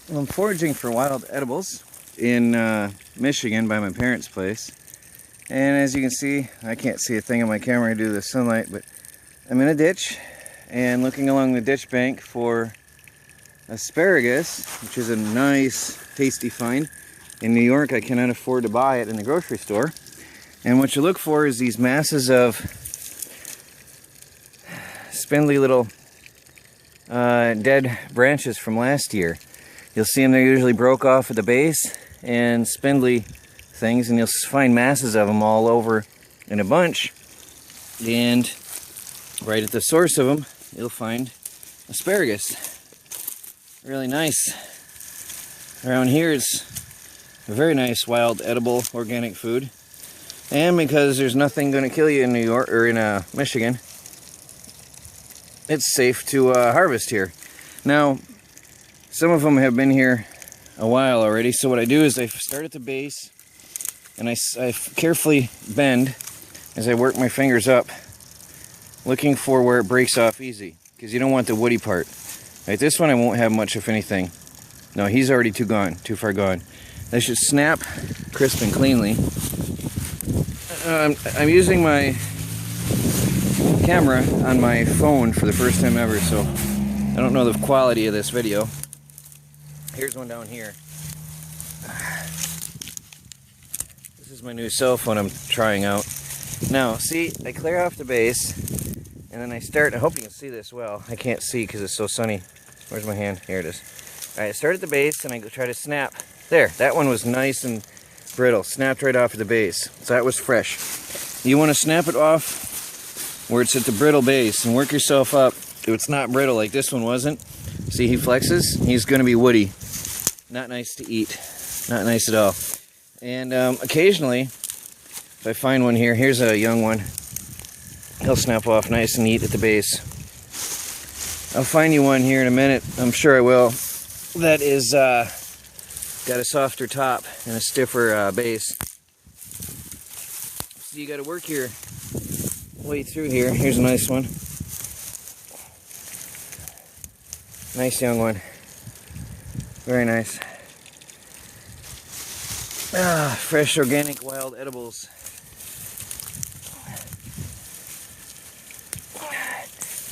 Well, I'm foraging for wild edibles in Michigan by my parents' place. And as you can see, I can't see a thing on my camera due to the sunlight, but I'm in a ditch and looking along the ditch bank for asparagus, which is a nice, tasty find. In New York, I cannot afford to buy it in the grocery store. And what you look for is these masses of spindly little dead branches from last year. You'll see them, they're usually broke off at the base and spindly things, and you'll find masses of them all over in a bunch. And right at the source of them, you'll find asparagus. Really nice. Around here, it's a very nice, wild, edible, organic food. And because there's nothing going to kill you in New York or in Michigan, it's safe to harvest here. Now, some of them have been here a while already, so what I do is I start at the base and I carefully bend as I work my fingers up, looking for where it breaks off easy, because you don't want the woody part. Right, this one I won't have much, if anything. No, he's already too far gone. They should snap crisp and cleanly. I'm using my camera on my phone for the first time ever, so I don't know the quality of this video. Here's one down here. This is my new cell phone I'm trying out. Now, see, I clear off the base, and then I start, I hope you can see this well. I can't see because it's so sunny. Where's my hand? Here it is. Alright, I start at the base, and I try to snap. There, that one was nice and brittle. Snapped right off at the base. So that was fresh. You want to snap it off where it's at the brittle base, and work yourself up. If it's not brittle like this one wasn't, see, he flexes, he's going to be woody. Not nice to eat. Not nice at all. And occasionally, if I find one here, here's a young one. He'll snap off nice and neat at the base. I'll find you one here in a minute. I'm sure I will. That is got a softer top and a stiffer base. So you got to work your way through here. Here's a nice one. Nice young one. Very nice. Fresh, organic, wild edibles.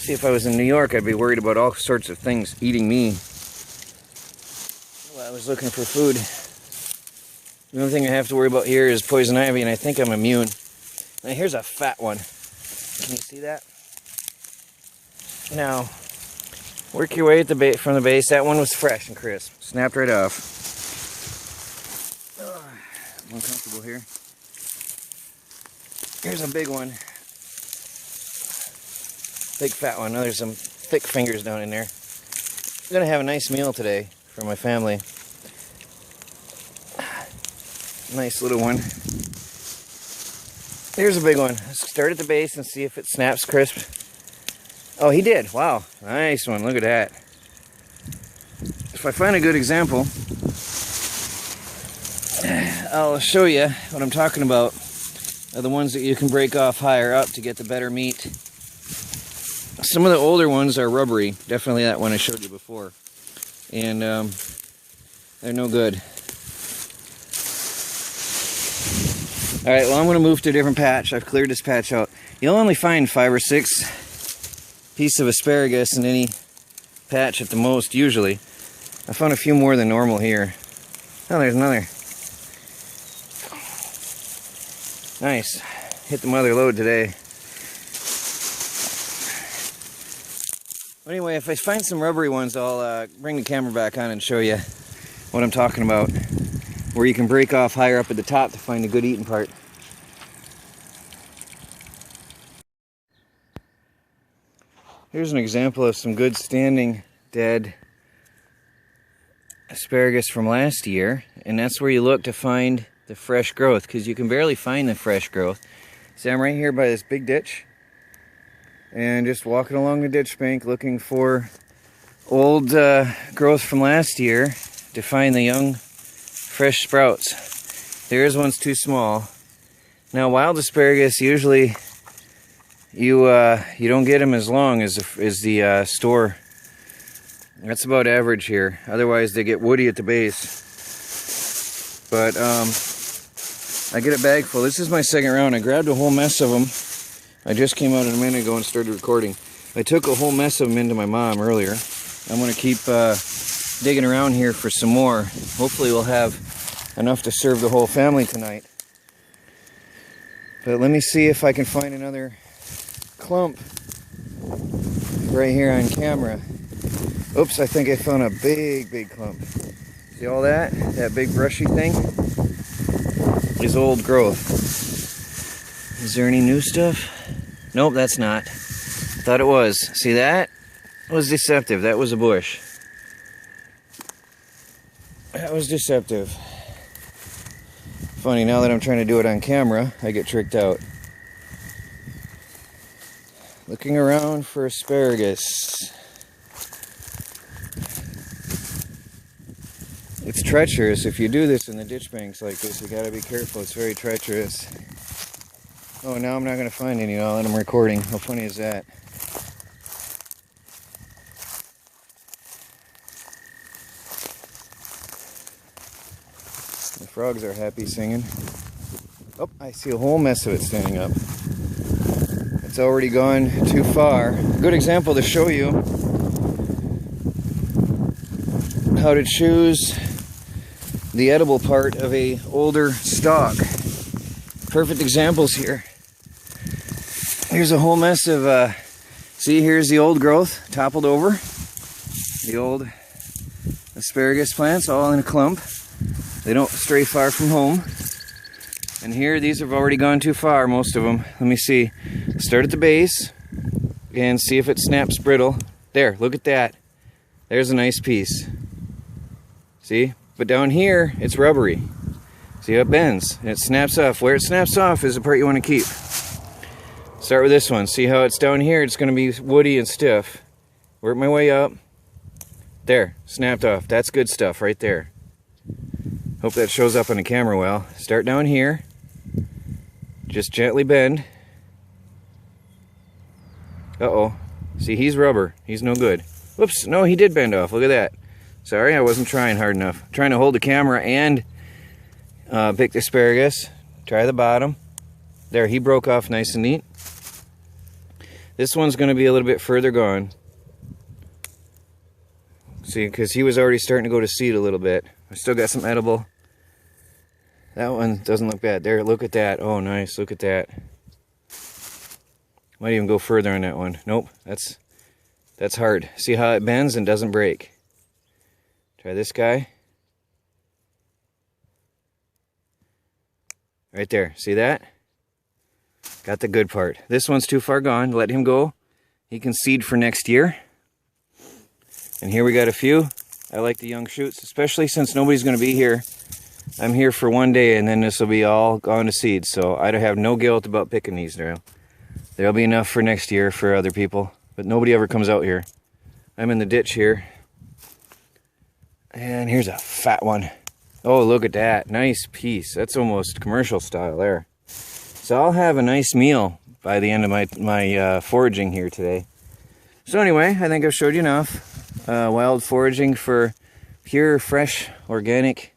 See, if I was in New York, I'd be worried about all sorts of things eating me. Well, I was looking for food. The only thing I have to worry about here is poison ivy, and I think I'm immune. Now, here's a fat one. Can you see that? Now, work your way at the from the base. That one was fresh and crisp. Snapped right off. I'm uncomfortable here. Here's a big one. Big fat one. Now there's some thick fingers down in there. I'm going to have a nice meal today for my family. Nice little one. Here's a big one. Let's start at the base and see if it snaps crisp. Oh, he did. Wow. Nice one. Look at that. If I find a good example, I'll show you what I'm talking about. Are the ones that you can break off higher up to get the better meat. Some of the older ones are rubbery. Definitely that one I showed you before. And they're no good. Alright, well, I'm going to move to a different patch. I've cleared this patch out. You'll only find 5 or 6 pieces of asparagus in any patch at the most, usually. I found a few more than normal here. Oh, there's another. Nice. Hit the mother lode today. Anyway, if I find some rubbery ones, I'll bring the camera back on and show you what I'm talking about. Where you can break off higher up at the top to find a good eating part. Here's an example of some good standing dead asparagus from last year, and that's where you look to find the fresh growth, because you can barely find the fresh growth. See, I'm right here by this big ditch and just walking along the ditch bank looking for old growth from last year to find the young fresh sprouts. There's one's too small. Now, wild asparagus, usually you don't get them as long as the store That's about average here. Otherwise they get woody at the base. But I get a bag full. This is my second round. I grabbed a whole mess of them. I just came out a minute ago and started recording. I took a whole mess of them into my mom earlier. I'm going to keep digging around here for some more. Hopefully we'll have enough to serve the whole family tonight. But let me see if I can find another clump right here on camera. Oops, I think I found a big clump. See all that? That big brushy thing is old growth. Is there any new stuff? Nope, that's not. Thought it was. See that? That was deceptive. That was a bush. That was deceptive. Funny, now that I'm trying to do it on camera, I get tricked out. Looking around for asparagus. It's treacherous. If you do this in the ditch banks like this, you gotta be careful. It's very treacherous. Oh, now I'm not gonna find any now that I'm recording. How funny is that? The frogs are happy singing. Oh, I see a whole mess of it standing up. It's already gone too far. A good example to show you how to choose the edible part of a older stalk. Perfect examples here. Here's a whole mess of, see, here's the old growth toppled over. The old asparagus plants all in a clump. They don't stray far from home. And here, these have already gone too far, most of them. Let me see. Start at the base and see if it snaps brittle. There, look at that. There's a nice piece. See? But down here, it's rubbery. See how it bends and it snaps off. Where it snaps off is the part you want to keep. Start with this one. See how it's down here? It's going to be woody and stiff. Work my way up. There, snapped off. That's good stuff right there. Hope that shows up on the camera well. Start down here. Just gently bend. Uh-oh. See, he's rubber. He's no good. Whoops, no, he did bend off. Look at that. Sorry, I wasn't trying hard enough. I'm trying to hold the camera and pick the asparagus. Try the bottom. There, he broke off nice and neat. This one's going to be a little bit further gone. See, because he was already starting to go to seed a little bit. I still got some edible. That one doesn't look bad. There, look at that. Oh, nice. Look at that. Might even go further on that one. Nope, that's hard. See how it bends and doesn't break. Try this guy. Right there. See that? Got the good part. This one's too far gone. Let him go. He can seed for next year. And here we got a few. I like the young shoots, especially since nobody's going to be here. I'm here for one day and then this will be all gone to seed. So I have no guilt about picking these now. There'll be enough for next year for other people. But nobody ever comes out here. I'm in the ditch here. And here's a fat one. Oh, look at that. Nice piece. That's almost commercial style there. So I'll have a nice meal by the end of my foraging here today. So anyway, I think I've showed you enough. Wild foraging for pure, fresh, organic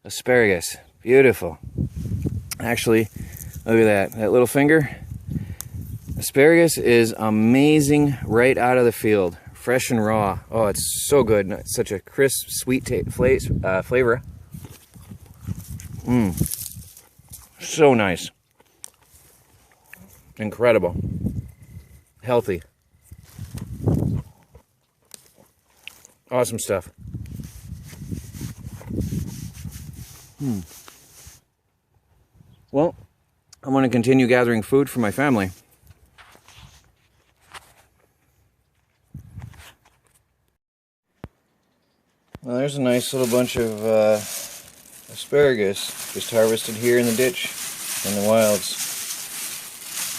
asparagus. Beautiful. Actually, look at that little finger. Asparagus is amazing right out of the field. Fresh and raw. Oh, it's so good. It's such a crisp, sweet flavor. So nice. Incredible. Healthy. Awesome stuff. Well, I'm going to continue gathering food for my family. Well, there's a nice little bunch of asparagus just harvested here in the ditch in the wilds.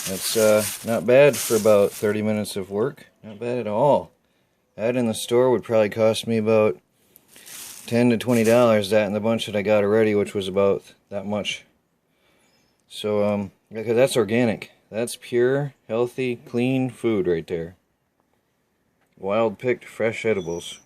That's not bad for about 30 minutes of work. Not bad at all. That in the store would probably cost me about $10 to $20. That and the bunch that I got already, which was about that much. So, because that's organic. That's pure, healthy, clean food right there. Wild picked, fresh edibles.